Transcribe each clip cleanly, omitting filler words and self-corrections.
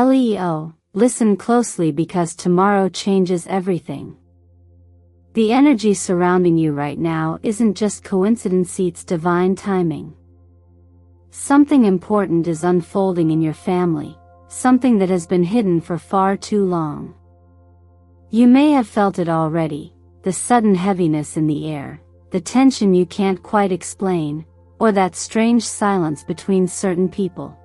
Leo, listen closely because tomorrow changes everything. The energy surrounding you right now isn't just coincidence, it's divine timing. Something important is unfolding in your family, something that has been hidden for far too long. You may have felt it already, the sudden heaviness in the air, the tension you can't quite explain, or that strange silence between certain people.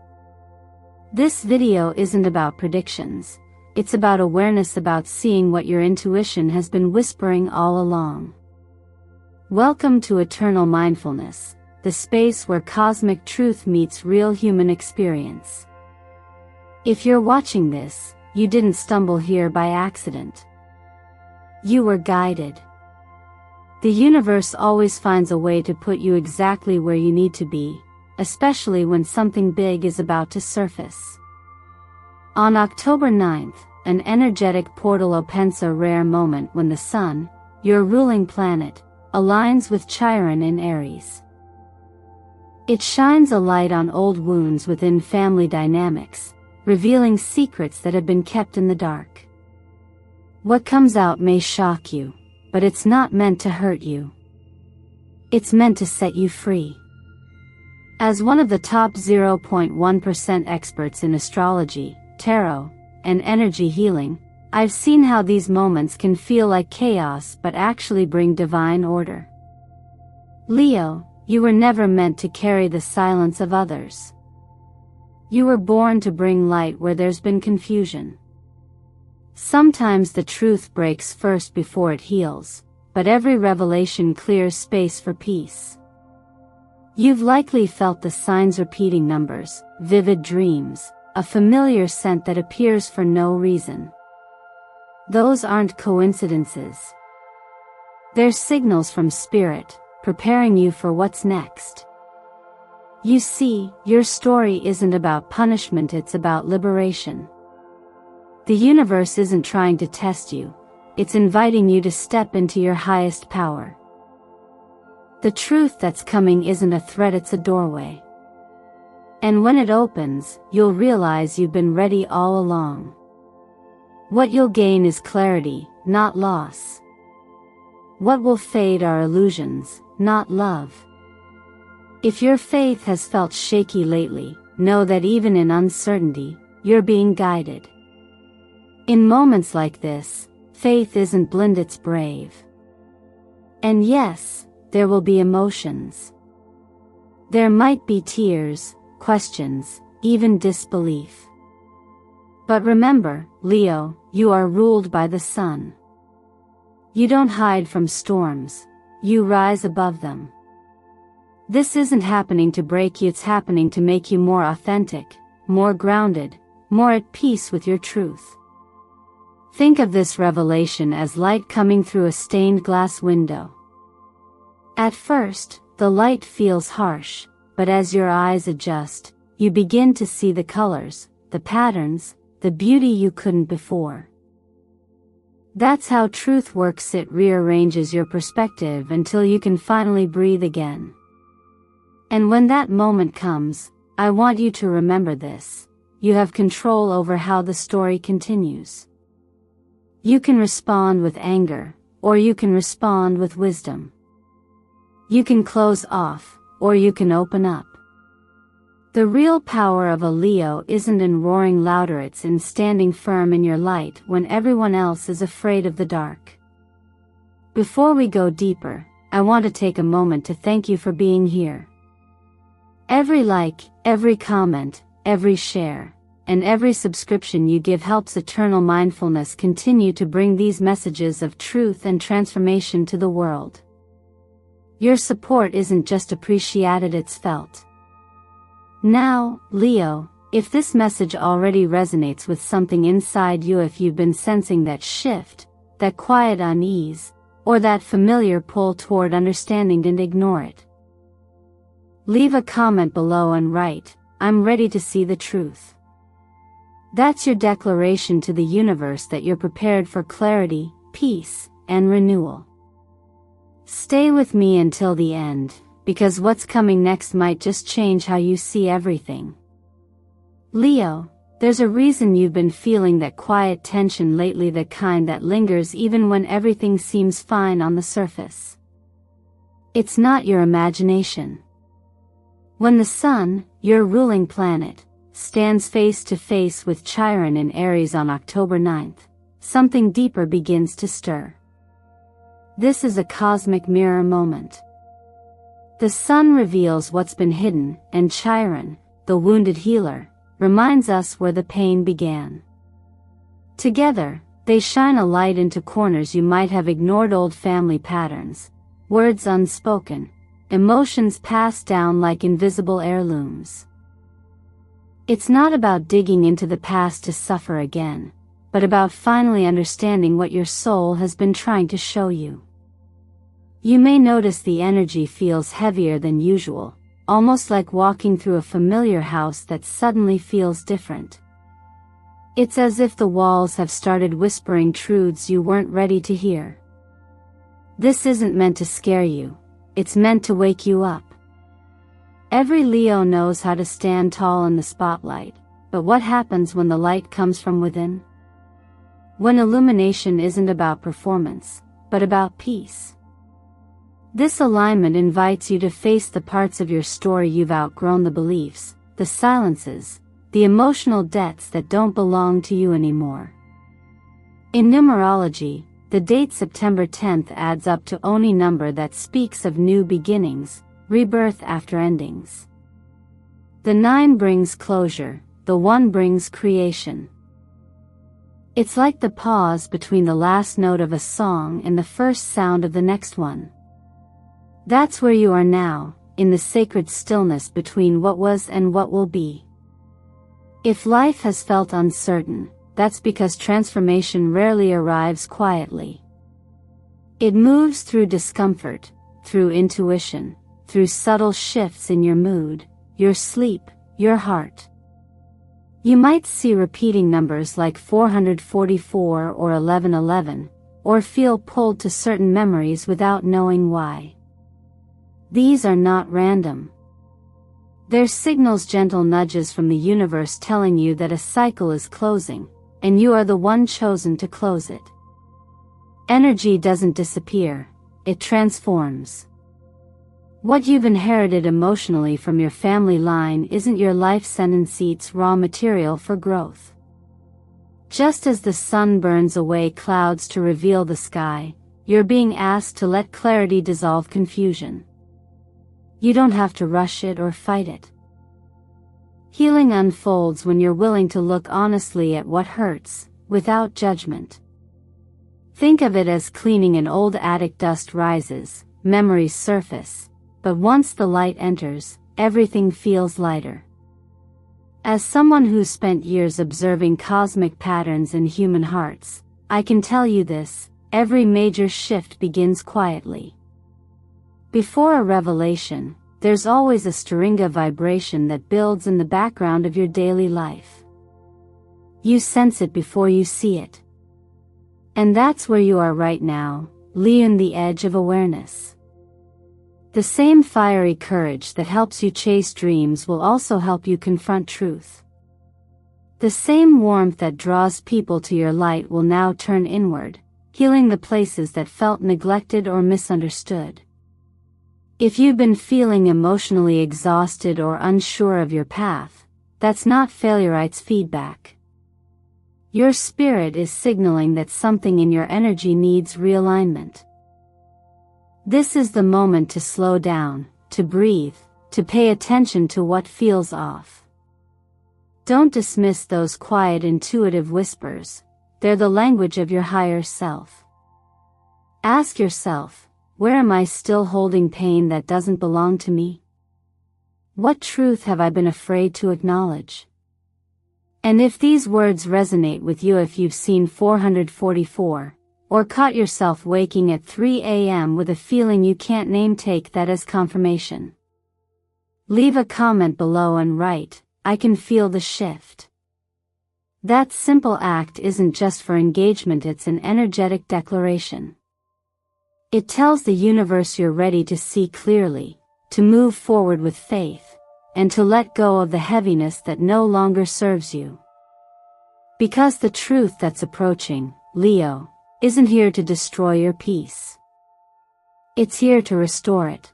This video isn't about predictions, it's about awareness, about seeing what your intuition has been whispering all along. Welcome to Eternal Mindfulness, the space where cosmic truth meets real human experience. If you're watching this, you didn't stumble here by accident. You were guided. The universe always finds a way to put you exactly where you need to be, especially when something big is about to surface. On October 9th, an energetic portal opens, a rare moment when the Sun, your ruling planet, aligns with Chiron in Aries. It shines a light on old wounds within family dynamics, revealing secrets that have been kept in the dark. What comes out may shock you, but it's not meant to hurt you. It's meant to set you free. As one of the top 0.1% experts in astrology, tarot, and energy healing, I've seen how these moments can feel like chaos but actually bring divine order. Leo, you were never meant to carry the silence of others. You were born to bring light where there's been confusion. Sometimes the truth breaks first before it heals, but every revelation clears space for peace. You've likely felt the signs, repeating numbers, vivid dreams, a familiar scent that appears for no reason. Those aren't coincidences. They're signals from Spirit, preparing you for what's next. You see, your story isn't about punishment, it's about liberation. The universe isn't trying to test you, it's inviting you to step into your highest power. The truth that's coming isn't a threat, it's a doorway. And when it opens, you'll realize you've been ready all along. What you'll gain is clarity, not loss. What will fade are illusions, not love. If your faith has felt shaky lately, know that even in uncertainty, you're being guided. In moments like this, faith isn't blind, it's brave. And yes, there will be emotions. There might be tears, questions, even disbelief. But remember, Leo, you are ruled by the Sun. You don't hide from storms, you rise above them. This isn't happening to break you, it's happening to make you more authentic, more grounded, more at peace with your truth. Think of this revelation as light coming through a stained glass window. At first, the light feels harsh, but as your eyes adjust, you begin to see the colors, the patterns, the beauty you couldn't before. That's how truth works, it rearranges your perspective until you can finally breathe again. And when that moment comes, I want you to remember this: you have control over how the story continues. You can respond with anger, or you can respond with wisdom. You can close off, or you can open up. The real power of a Leo isn't in roaring louder, it's in standing firm in your light when everyone else is afraid of the dark. Before we go deeper, I want to take a moment to thank you for being here. Every like, every comment, every share, and every subscription you give helps Eternal Mindfulness continue to bring these messages of truth and transformation to the world. Your support isn't just appreciated, it's felt. Now, Leo, if this message already resonates with something inside you, if you've been sensing that shift, that quiet unease, or that familiar pull toward understanding, don't ignore it. Leave a comment below and write, "I'm ready to see the truth." That's your declaration to the universe that you're prepared for clarity, peace, and renewal. Stay with me until the end, because what's coming next might just change how you see everything. Leo, There's a reason you've been feeling that quiet tension lately, the kind that lingers even when everything seems fine on the surface. It's not your imagination. When the Sun, your ruling planet, stands face to face with Chiron in Aries on October 9th, something deeper begins to stir. This is a cosmic mirror moment. The Sun reveals what's been hidden, and Chiron, the wounded healer, reminds us where the pain began. Together, they shine a light into corners you might have ignored: old family patterns, words unspoken, emotions passed down like invisible heirlooms. It's not about digging into the past to suffer again, but about finally understanding what your soul has been trying to show you. You may notice the energy feels heavier than usual, almost like walking through a familiar house that suddenly feels different. It's as if the walls have started whispering truths you weren't ready to hear. This isn't meant to scare you, it's meant to wake you up. Every Leo knows how to stand tall in the spotlight, but what happens when the light comes from within? When illumination isn't about performance, but about peace. This alignment invites you to face the parts of your story you've outgrown, the beliefs, the silences, the emotional debts that don't belong to you anymore. In numerology, the date September 10th adds up to Oni number that speaks of new beginnings, rebirth after endings. The 9 brings closure, the 1 brings creation. It's like the pause between the last note of a song and the first sound of the next one. That's where you are now, in the sacred stillness between what was and what will be. If life has felt uncertain, that's because transformation rarely arrives quietly. It moves through discomfort, through intuition, through subtle shifts in your mood, your sleep, your heart. You might see repeating numbers like 444 or 1111, or feel pulled to certain memories without knowing why. These are not random. They're signals, gentle nudges from the universe telling you that a cycle is closing, and you are the one chosen to close it. Energy doesn't disappear, it transforms. What you've inherited emotionally from your family line isn't your life sentence, it's raw material for growth. Just as the sun burns away clouds to reveal the sky, you're being asked to let clarity dissolve confusion. You don't have to rush it or fight it. Healing unfolds when you're willing to look honestly at what hurts, without judgment. Think of it as cleaning an old attic. Dust rises, memories surface, but once the light enters, everything feels lighter. As someone who's spent years observing cosmic patterns in human hearts, I can tell you this: every major shift begins quietly. Before a revelation, there's always a Stringa vibration that builds in the background of your daily life. You sense it before you see it. And that's where you are right now, on the edge of awareness. The same fiery courage that helps you chase dreams will also help you confront truth. The same warmth that draws people to your light will now turn inward, healing the places that felt neglected or misunderstood. If you've been feeling emotionally exhausted or unsure of your path, that's not failure, it's feedback. Your spirit is signaling that something in your energy needs realignment. This is the moment to slow down, to breathe, to pay attention to what feels off. Don't dismiss those quiet, intuitive whispers. They're the language of your higher self. Ask yourself, where am I still holding pain that doesn't belong to me? What truth have I been afraid to acknowledge? And if these words resonate with you, if you've seen 444, or caught yourself waking at 3 a.m. with a feeling you can't name, take that as confirmation. Leave a comment below and write, "I can feel the shift." That simple act isn't just for engagement, it's an energetic declaration. It tells the universe you're ready to see clearly, to move forward with faith, and to let go of the heaviness that no longer serves you. Because the truth that's approaching, Leo, isn't here to destroy your peace. It's here to restore it.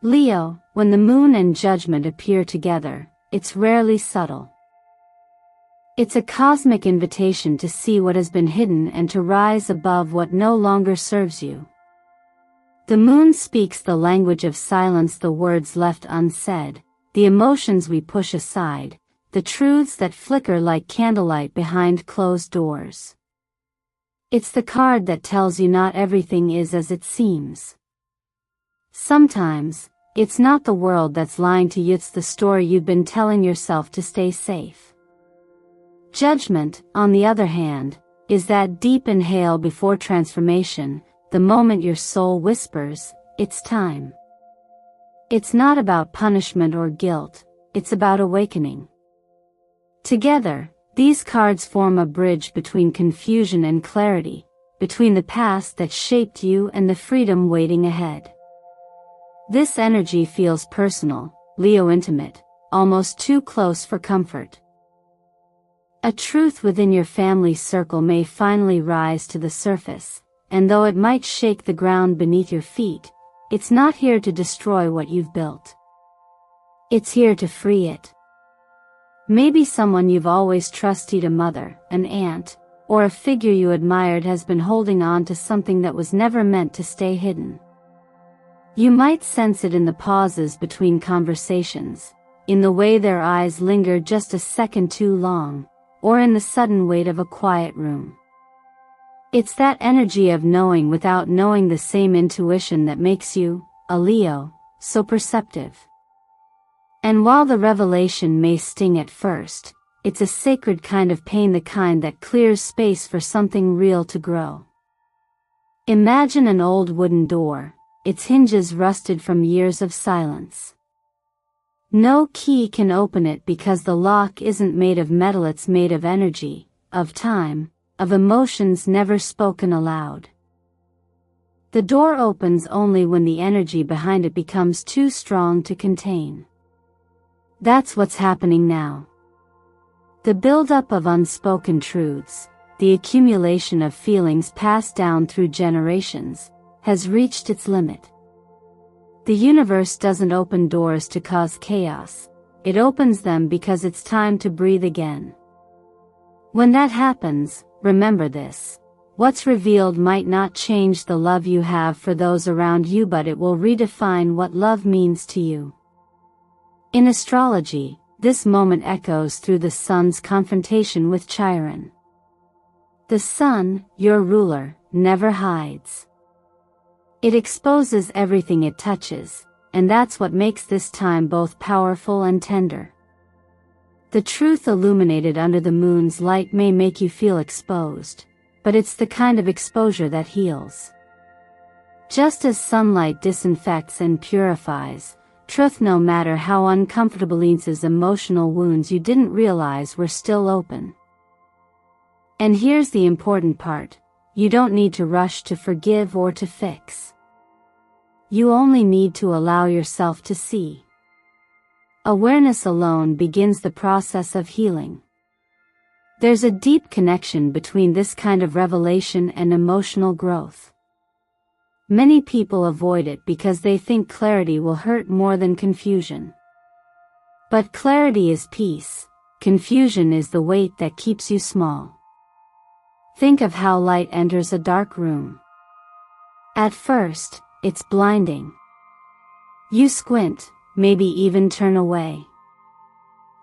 Leo, when the moon and judgment appear together, it's rarely subtle. It's a cosmic invitation to see what has been hidden and to rise above what no longer serves you. The moon speaks the language of silence, the words left unsaid, the emotions we push aside, the truths that flicker like candlelight behind closed doors. It's the card that tells you not everything is as it seems. Sometimes, it's not the world that's lying to you, it's the story you've been telling yourself to stay safe. Judgment, on the other hand, is that deep inhale before transformation, the moment your soul whispers, it's time. It's not about punishment or guilt, it's about awakening. Together, these cards form a bridge between confusion and clarity, between the past that shaped you and the freedom waiting ahead. This energy feels personal, Leo, intimate, almost too close for comfort. A truth within your family circle may finally rise to the surface, and though it might shake the ground beneath your feet, it's not here to destroy what you've built. It's here to free it. Maybe someone you've always trusted, a mother, an aunt, or a figure you admired, has been holding on to something that was never meant to stay hidden. You might sense it in the pauses between conversations, in the way their eyes linger just a second too long, or in the sudden weight of a quiet room. It's that energy of knowing without knowing, the same intuition that makes you, a Leo, so perceptive. And while the revelation may sting at first, it's a sacred kind of pain, the kind that clears space for something real to grow. Imagine an old wooden door, its hinges rusted from years of silence. No key can open it because the lock isn't made of metal, it's made of energy, of time, of emotions never spoken aloud. The door opens only when the energy behind it becomes too strong to contain. That's what's happening now. The buildup of unspoken truths, the accumulation of feelings passed down through generations, has reached its limit. The universe doesn't open doors to cause chaos, it opens them because it's time to breathe again. When that happens, remember this: what's revealed might not change the love you have for those around you, but it will redefine what love means to you. In astrology, this moment echoes through the sun's confrontation with Chiron. The sun, your ruler, never hides. It exposes everything it touches, and that's what makes this time both powerful and tender. The truth illuminated under the moon's light may make you feel exposed, but it's the kind of exposure that heals. Just as sunlight disinfects and purifies, truth, no matter how uncomfortable, leaves emotional wounds you didn't realize were still open. And here's the important part: you don't need to rush to forgive or to fix. You only need to allow yourself to see. Awareness alone begins the process of healing. There's a deep connection between this kind of revelation and emotional growth. Many people avoid it because they think clarity will hurt more than confusion. But clarity is peace, confusion is the weight that keeps you small. Think of how light enters a dark room. At first, it's blinding. You squint, maybe even turn away.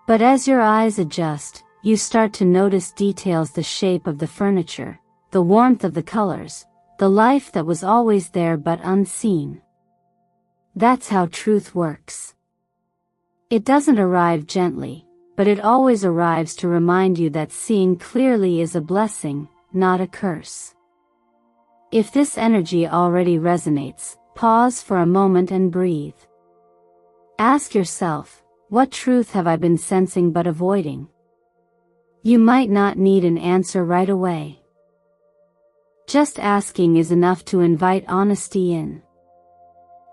But as your eyes adjust, you start to notice details: the shape of the furniture, the warmth of the colors, the life that was always there but unseen. That's how truth works. It doesn't arrive gently, but it always arrives to remind you that seeing clearly is a blessing, not a curse. If this energy already resonates, pause for a moment and breathe. Ask yourself, what truth have I been sensing but avoiding? You might not need an answer right away. Just asking is enough to invite honesty in.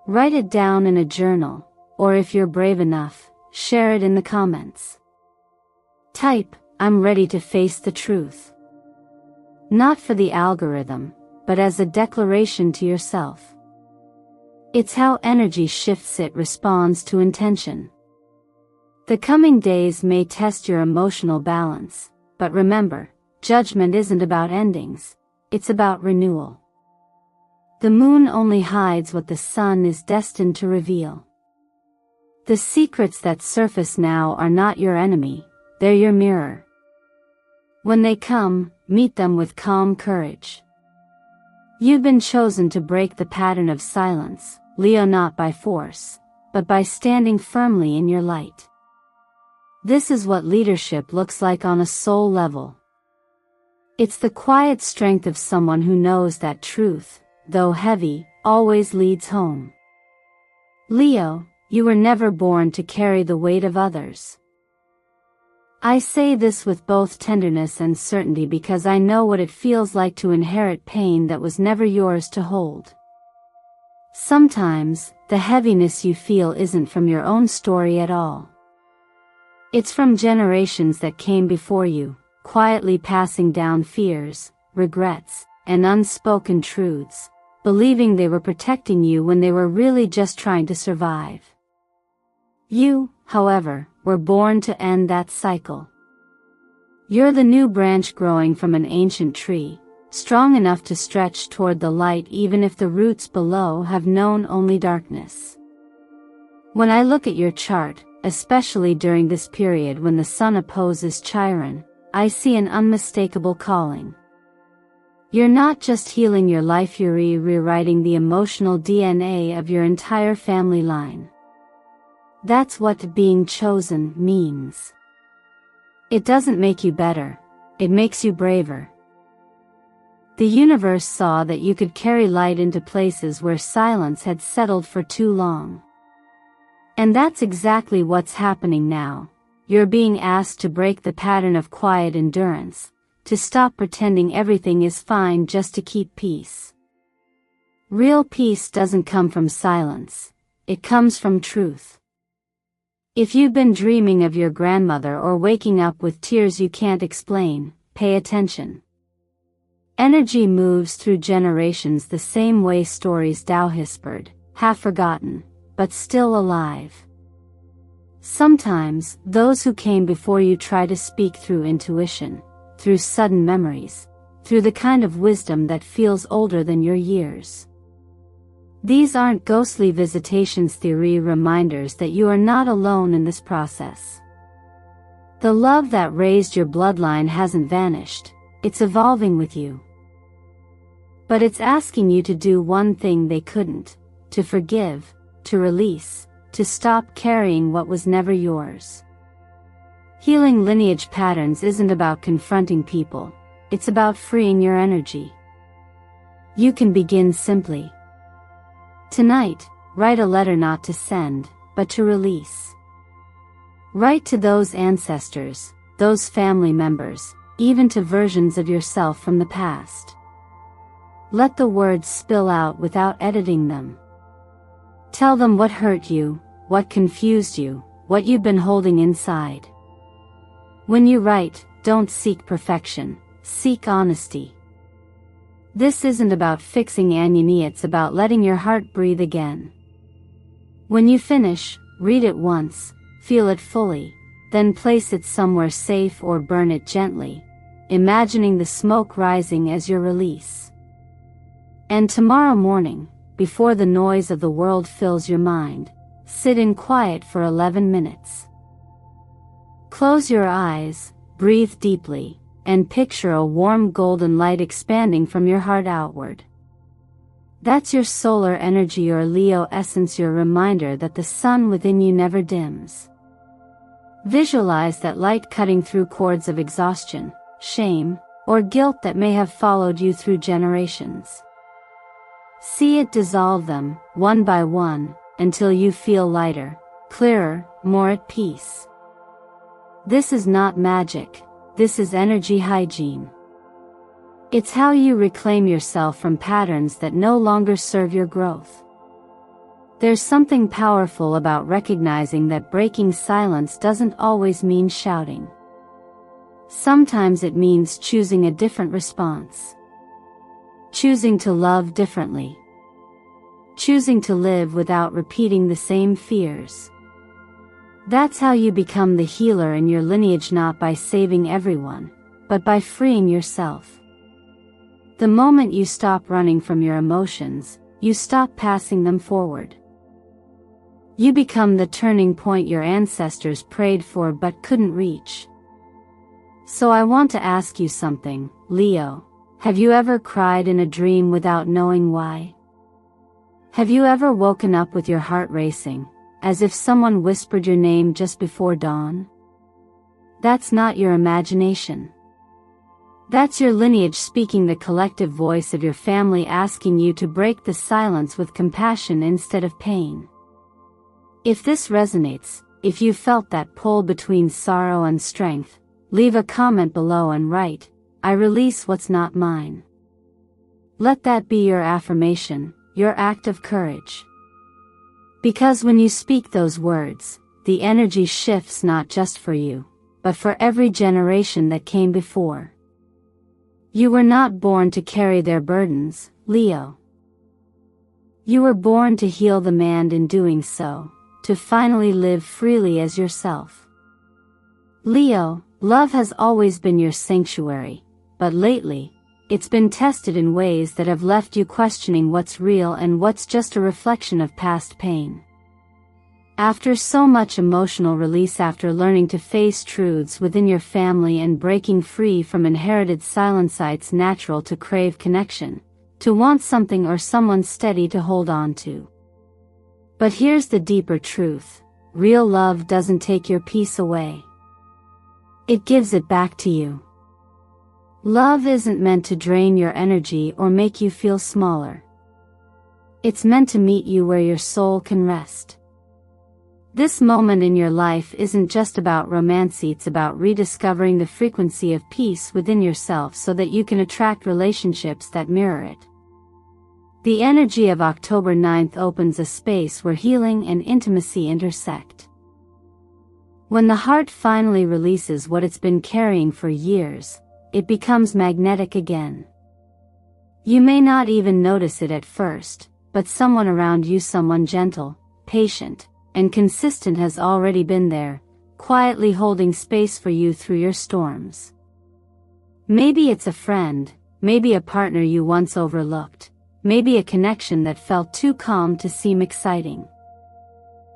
Write it down in a journal, or if you're brave enough, share it in the comments. Type, I'm ready to face the truth. Not for the algorithm, but as a declaration to yourself. It's how energy shifts, it responds to intention. The coming days may test your emotional balance, but remember, judgment isn't about endings, it's about renewal. The moon only hides what the sun is destined to reveal. The secrets that surface now are not your enemy, they're your mirror. When they come, meet them with calm courage. You've been chosen to break the pattern of silence, Leo, not by force, but by standing firmly in your light. This is what leadership looks like on a soul level. It's the quiet strength of someone who knows that truth, though heavy, always leads home. Leo, you were never born to carry the weight of others. I say this with both tenderness and certainty because I know what it feels like to inherit pain that was never yours to hold. Sometimes, the heaviness you feel isn't from your own story at all. It's from generations that came before you, quietly passing down fears, regrets, and unspoken truths, believing they were protecting you when they were really just trying to survive. You, however, were born to end that cycle. You're the new branch growing from an ancient tree, strong enough to stretch toward the light even if the roots below have known only darkness. When I look at your chart, especially during this period when the sun opposes Chiron, I see an unmistakable calling. You're not just healing your life, you're rewriting the emotional DNA of your entire family line. That's what being chosen means. It doesn't make you better, it makes you braver. The universe saw that you could carry light into places where silence had settled for too long. And that's exactly what's happening now. You're being asked to break the pattern of quiet endurance, to stop pretending everything is fine just to keep peace. Real peace doesn't come from silence, it comes from truth. If you've been dreaming of your grandmother or waking up with tears you can't explain, pay attention. Energy moves through generations the same way stories Tao whispered, half forgotten, but still alive. Sometimes, those who came before you try to speak through intuition, through sudden memories, through the kind of wisdom that feels older than your years. These aren't ghostly visitations, theory reminders that you are not alone in this process. The love that raised your bloodline hasn't vanished, it's evolving with you. But it's asking you to do one thing they couldn't, to forgive, to release, to stop carrying what was never yours. Healing lineage patterns isn't about confronting people, it's about freeing your energy. You can begin simply. Tonight, write a letter not to send, but to release. Write to those ancestors, those family members, even to versions of yourself from the past. Let the words spill out without editing them. Tell them what hurt you, what confused you, what you've been holding inside. When you write, don't seek perfection, seek honesty. This isn't about fixing anything, it's about letting your heart breathe again. When you finish, read it once, feel it fully, then place it somewhere safe or burn it gently, imagining the smoke rising as your release. And tomorrow morning, before the noise of the world fills your mind, sit in quiet for 11 minutes. Close your eyes, breathe deeply, and picture a warm golden light expanding from your heart outward. That's your solar energy, your Leo essence, your reminder that the sun within you never dims. Visualize that light cutting through cords of exhaustion, shame, or guilt that may have followed you through generations. See it dissolve them, one by one, until you feel lighter, clearer, more at peace. This is not magic, this is energy hygiene. It's how you reclaim yourself from patterns that no longer serve your growth. There's something powerful about recognizing that breaking silence doesn't always mean shouting. Sometimes it means choosing a different response. Choosing to love differently. Choosing to live without repeating the same fears. That's how you become the healer in your lineage, not by saving everyone, but by freeing yourself. The moment you stop running from your emotions, you stop passing them forward. You become the turning point your ancestors prayed for but couldn't reach. So I want to ask you something, Leo. Have you ever cried in a dream without knowing why? Have you ever woken up with your heart racing, as if someone whispered your name just before dawn? That's not your imagination. That's your lineage speaking, the collective voice of your family asking you to break the silence with compassion instead of pain. If this resonates, if you felt that pull between sorrow and strength, leave a comment below and write, "I release what's not mine." Let that be your affirmation, your act of courage. Because when you speak those words, the energy shifts not just for you, but for every generation that came before. You were not born to carry their burdens, Leo. You were born to heal them, and in doing so, to finally live freely as yourself. Leo, love has always been your sanctuary, but lately, it's been tested in ways that have left you questioning what's real and what's just a reflection of past pain. After so much emotional release, after learning to face truths within your family and breaking free from inherited silence, it's natural to crave connection, to want something or someone steady to hold on to. But here's the deeper truth: real love doesn't take your peace away. It gives it back to you. Love isn't meant to drain your energy or make you feel smaller. It's meant to meet you where your soul can rest. This moment in your life isn't just about romance, it's about rediscovering the frequency of peace within yourself so that you can attract relationships that mirror it. The energy of October 9th opens a space where healing and intimacy intersect. When the heart finally releases what it's been carrying for years, it becomes magnetic again. You may not even notice it at first, but someone around you, someone gentle, patient, and consistent, has already been there, quietly holding space for you through your storms. Maybe it's a friend, maybe a partner you once overlooked, maybe a connection that felt too calm to seem exciting.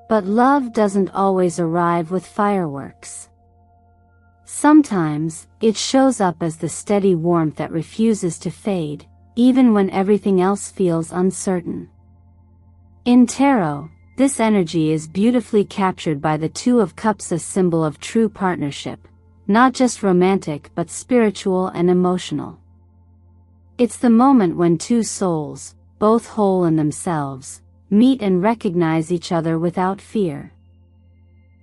But love doesn't always arrive with fireworks. Sometimes, it shows up as the steady warmth that refuses to fade, even when everything else feels uncertain. In tarot, this energy is beautifully captured by the Two of Cups, a symbol of true partnership, not just romantic but spiritual and emotional. It's the moment when two souls, both whole in themselves, meet and recognize each other without fear.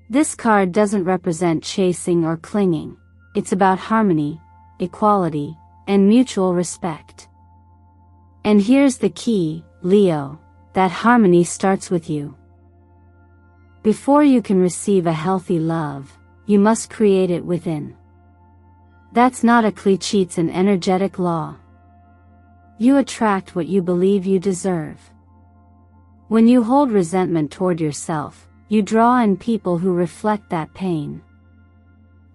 This card doesn't represent chasing or clinging. It's about harmony, equality, and mutual respect. And here's the key, Leo, that harmony starts with you. Before you can receive a healthy love, you must create it within. That's not a cliché, it's an energetic law. You attract what you believe you deserve. When you hold resentment toward yourself, you draw in people who reflect that pain.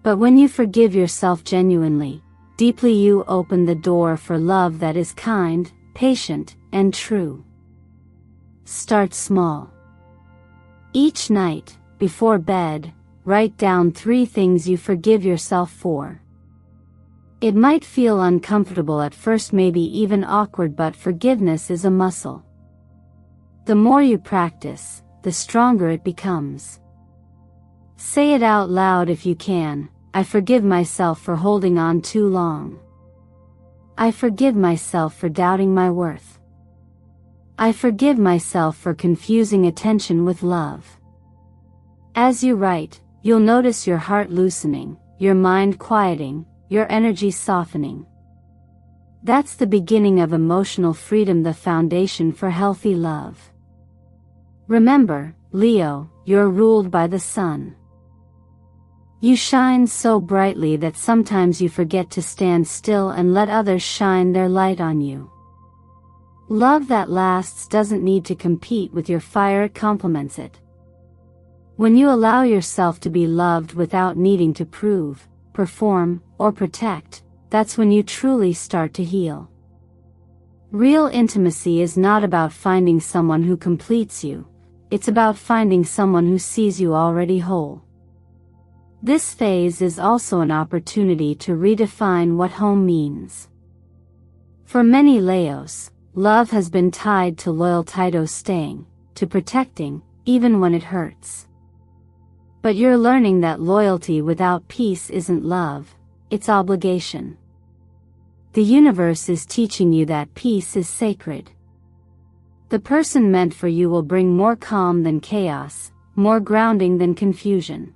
But when you forgive yourself genuinely, deeply, you open the door for love that is kind, patient, and true. Start small. Each night, before bed, write down 3 things you forgive yourself for. It might feel uncomfortable at first, maybe even awkward, but forgiveness is a muscle. The more you practice, the stronger it becomes. Say it out loud if you can. I forgive myself for holding on too long. I forgive myself for doubting my worth. I forgive myself for confusing attention with love. As you write, you'll notice your heart loosening, your mind quieting, your energy softening. That's the beginning of emotional freedom, the foundation for healthy love. Remember, Leo, you're ruled by the sun. You shine so brightly that sometimes you forget to stand still and let others shine their light on you. Love that lasts doesn't need to compete with your fire, it complements it. When you allow yourself to be loved without needing to prove, perform, or protect, that's when you truly start to heal. Real intimacy is not about finding someone who completes you, it's about finding someone who sees you already whole. This phase is also an opportunity to redefine what home means. For many Leos, love has been tied to loyalty, to staying, to protecting, even when it hurts. But you're learning that loyalty without peace isn't love, it's obligation. The universe is teaching you that peace is sacred. The person meant for you will bring more calm than chaos, more grounding than confusion.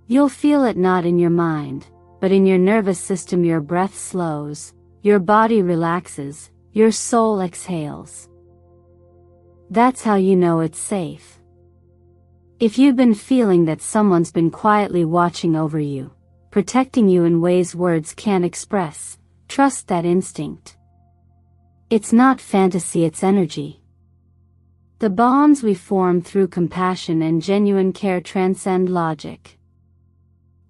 You'll feel it not in your mind, but in your nervous system. Your breath slows, your body relaxes, your soul exhales. That's how you know it's safe. If you've been feeling that someone's been quietly watching over you, protecting you in ways words can't express, trust that instinct. It's not fantasy, it's energy. The bonds we form through compassion and genuine care transcend logic.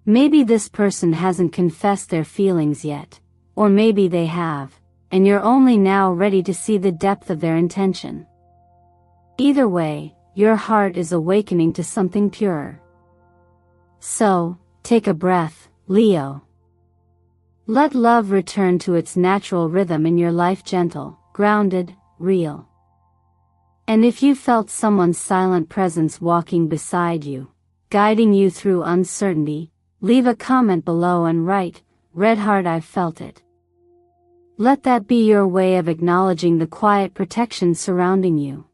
Maybe this person hasn't confessed their feelings yet, or maybe they have, and you're only now ready to see the depth of their intention. Either way, your heart is awakening to something purer. So, take a breath, Leo. Let love return to its natural rhythm in your life, gentle, grounded, real. And if you felt someone's silent presence walking beside you, guiding you through uncertainty, leave a comment below and write, "Red Heart, I've felt it." Let that be your way of acknowledging the quiet protection surrounding you.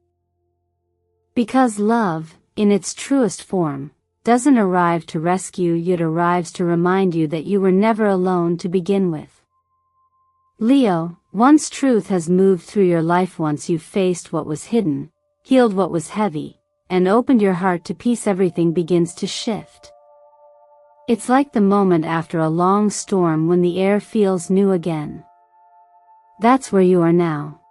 Because love, in its truest form, doesn't arrive to rescue you, it arrives to remind you that you were never alone to begin with. Leo, once truth has moved through your life, once you've faced what was hidden, healed what was heavy, and opened your heart to peace, everything begins to shift. It's like the moment after a long storm when the air feels new again. That's where you are now.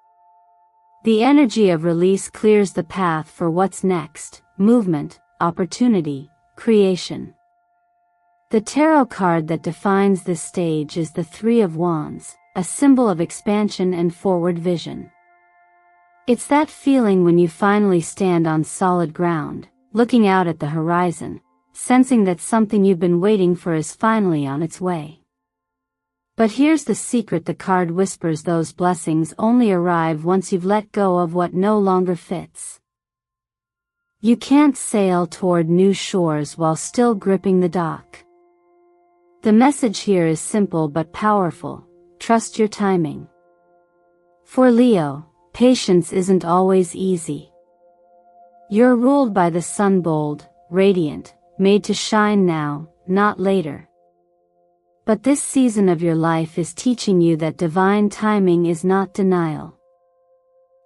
The energy of release clears the path for what's next: movement, opportunity, creation. The tarot card that defines this stage is the Three of Wands, a symbol of expansion and forward vision. It's that feeling when you finally stand on solid ground, looking out at the horizon, sensing that something you've been waiting for is finally on its way. But here's the secret: the card whispers those blessings only arrive once you've let go of what no longer fits. You can't sail toward new shores while still gripping the dock. The message here is simple but powerful: trust your timing. For Leo, patience isn't always easy. You're ruled by the sun, bold, radiant, made to shine now, not later. But this season of your life is teaching you that divine timing is not denial.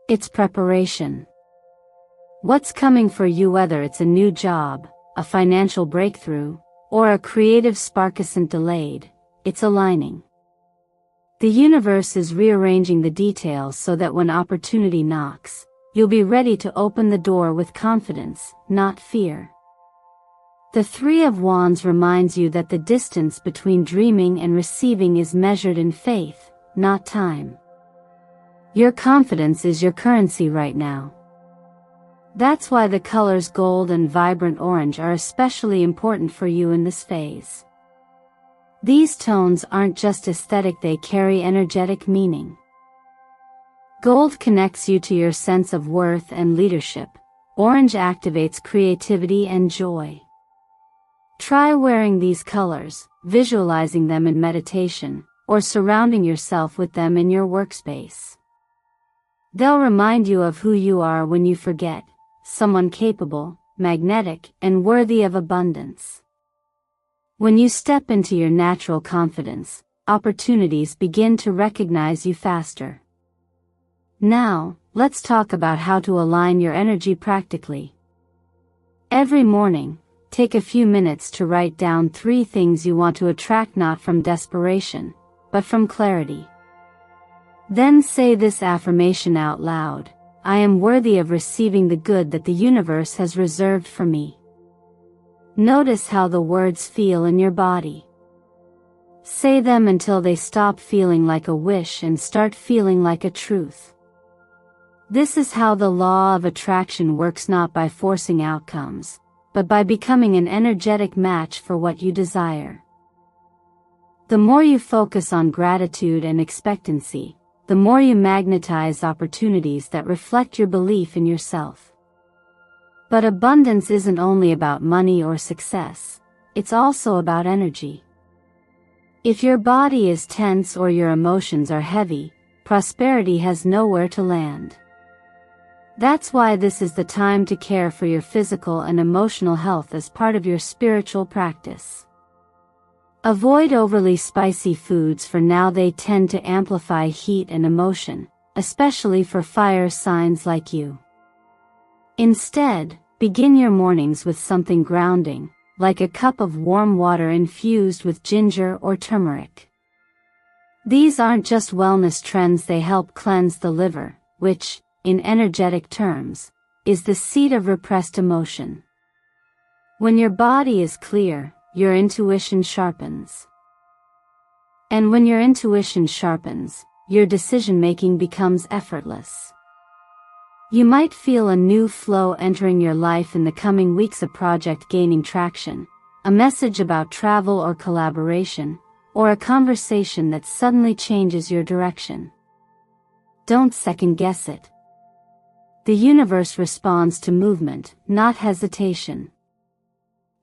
It's preparation. What's coming for you, whether it's a new job, a financial breakthrough, or a creative spark, isn't delayed, it's aligning. The universe is rearranging the details so that when opportunity knocks, you'll be ready to open the door with confidence, not fear. The Three of Wands reminds you that the distance between dreaming and receiving is measured in faith, not time. Your confidence is your currency right now. That's why the colors gold and vibrant orange are especially important for you in this phase. These tones aren't just aesthetic, they carry energetic meaning. Gold connects you to your sense of worth and leadership. Orange activates creativity and joy. Try wearing these colors, visualizing them in meditation, or surrounding yourself with them in your workspace. They'll remind you of who you are when you forget: someone capable, magnetic, and worthy of abundance. When you step into your natural confidence, opportunities begin to recognize you faster. Now, let's talk about how to align your energy practically. Every morning, take a few minutes to write down 3 things you want to attract, not from desperation, but from clarity. Then say this affirmation out loud: I am worthy of receiving the good that the universe has reserved for me. Notice how the words feel in your body. Say them until they stop feeling like a wish and start feeling like a truth. This is how the law of attraction works, not by forcing outcomes, but by becoming an energetic match for what you desire. The more you focus on gratitude and expectancy, the more you magnetize opportunities that reflect your belief in yourself. But abundance isn't only about money or success, it's also about energy. If your body is tense or your emotions are heavy, prosperity has nowhere to land. That's why this is the time to care for your physical and emotional health as part of your spiritual practice. Avoid overly spicy foods for now, they tend to amplify heat and emotion, especially for fire signs like you. Instead, begin your mornings with something grounding, like a cup of warm water infused with ginger or turmeric. These aren't just wellness trends, they help cleanse the liver, which, in energetic terms, is the seat of repressed emotion. When your body is clear, your intuition sharpens. And when your intuition sharpens, your decision-making becomes effortless. You might feel a new flow entering your life in the coming weeks, a project gaining traction, a message about travel or collaboration, or a conversation that suddenly changes your direction. Don't second-guess it. The universe responds to movement, not hesitation.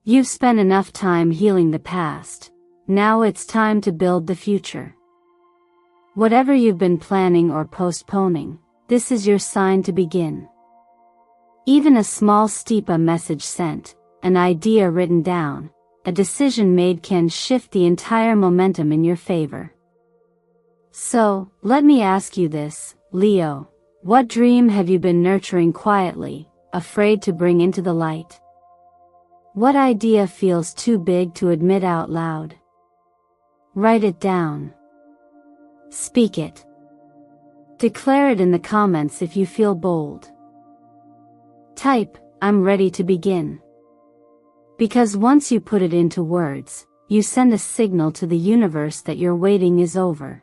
You've spent enough time healing the past, now it's time to build the future. Whatever you've been planning or postponing, this is your sign to begin. Even a small step, a message sent, an idea written down, a decision made can shift the entire momentum in your favor. So, let me ask you this, Leo. What dream have you been nurturing quietly, afraid to bring into the light? What idea feels too big to admit out loud? Write it down. Speak it. Declare it in the comments if you feel bold. Type, "I'm ready to begin." Because once you put it into words, you send a signal to the universe that your waiting is over.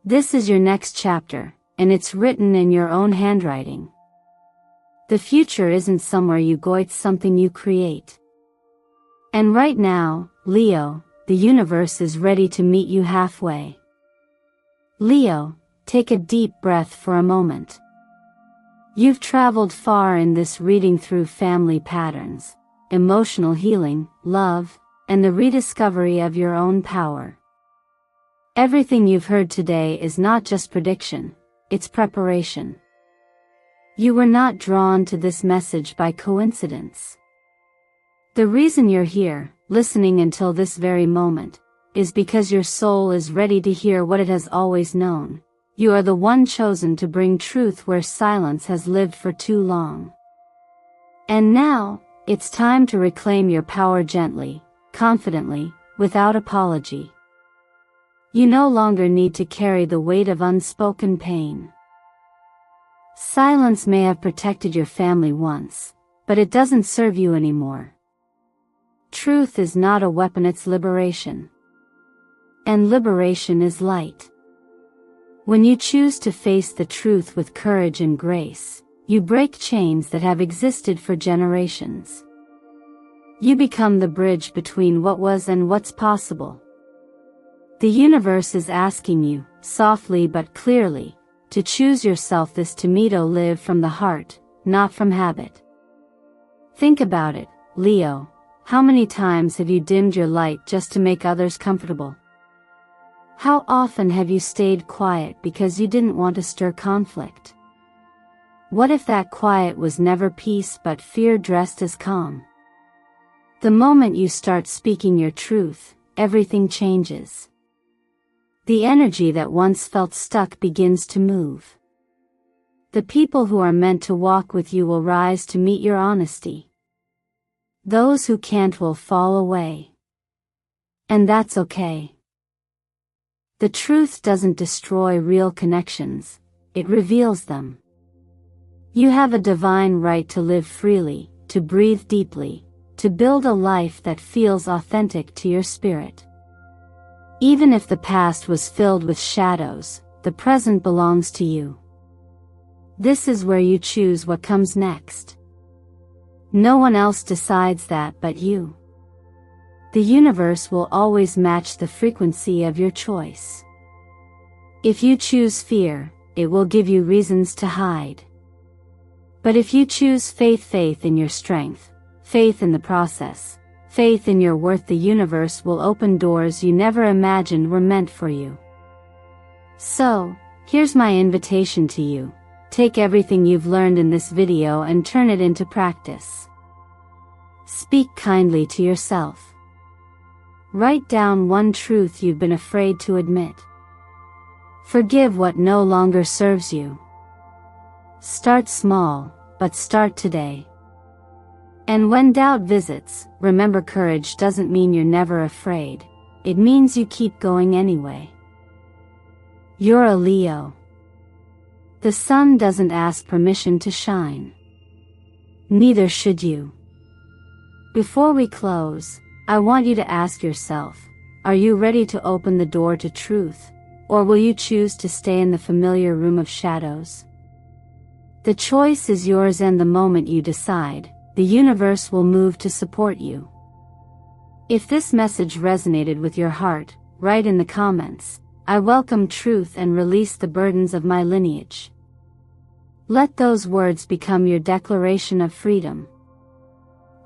This is your next chapter, and it's written in your own handwriting. The future isn't somewhere you go, it's something you create. And right now, Leo, the universe is ready to meet you halfway. Leo, take a deep breath for a moment. You've traveled far in this reading through family patterns, emotional healing, love, and the rediscovery of your own power. Everything you've heard today is not just prediction, it's preparation. You were not drawn to this message by coincidence. The reason you're here, listening until this very moment, is because your soul is ready to hear what it has always known. You are the one chosen to bring truth where silence has lived for too long. And now, it's time to reclaim your power gently, confidently, without apology. You no longer need to carry the weight of unspoken pain. Silence may have protected your family once, but it doesn't serve you anymore. Truth is not a weapon, it's liberation. And liberation is light. When you choose to face the truth with courage and grace, you break chains that have existed for generations. You become the bridge between what was and what's possible. The universe is asking you, softly but clearly, to choose yourself this tomato, live from the heart, not from habit. Think about it, Leo. How many times have you dimmed your light just to make others comfortable? How often have you stayed quiet because you didn't want to stir conflict? What if that quiet was never peace but fear dressed as calm? The moment you start speaking your truth, everything changes. The energy that once felt stuck begins to move. The people who are meant to walk with you will rise to meet your honesty. Those who can't will fall away. And that's okay. The truth doesn't destroy real connections, it reveals them. You have a divine right to live freely, to breathe deeply, to build a life that feels authentic to your spirit. Even if the past was filled with shadows, the present belongs to you. This is where you choose what comes next. No one else decides that but you. The universe will always match the frequency of your choice. If you choose fear, it will give you reasons to hide. But if you choose faith in your strength, faith in the process, faith in your worth, the universe will open doors you never imagined were meant for you. So, here's my invitation to you. Take everything you've learned in this video and turn it into practice. Speak kindly to yourself. Write down one truth you've been afraid to admit. Forgive what no longer serves you. Start small, but start today. And when doubt visits, remember, courage doesn't mean you're never afraid. It means you keep going anyway. You're a Leo. The sun doesn't ask permission to shine. Neither should you. Before we close, I want you to ask yourself, are you ready to open the door to truth, or will you choose to stay in the familiar room of shadows? The choice is yours, and the moment you decide, the universe will move to support you. If this message resonated with your heart, write in the comments, I welcome truth and release the burdens of my lineage. Let those words become your declaration of freedom.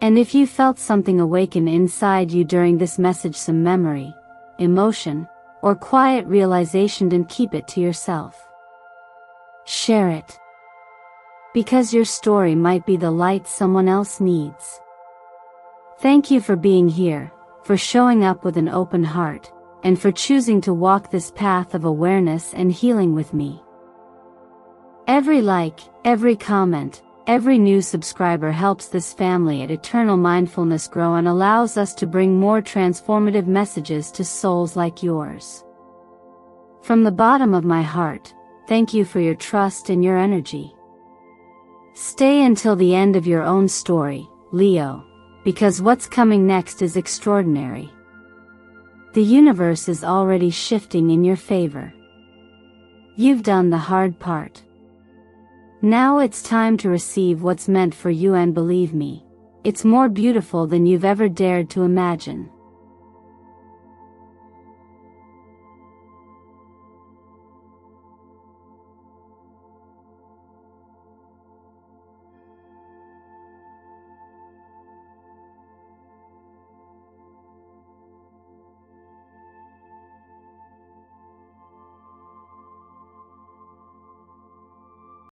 And if you felt something awaken inside you during this message, some memory, emotion, or quiet realization, then keep it to yourself. Share it. Because your story might be the light someone else needs. Thank you for being here, for showing up with an open heart, and for choosing to walk this path of awareness and healing with me. Every like, every comment, every new subscriber helps this family at Eternal Mindfulness grow and allows us to bring more transformative messages to souls like yours. From the bottom of my heart, thank you for your trust and your energy. Stay until the end of your own story, Leo, because what's coming next is extraordinary. The universe is already shifting in your favor. You've done the hard part. Now it's time to receive what's meant for you, and believe me, it's more beautiful than you've ever dared to imagine.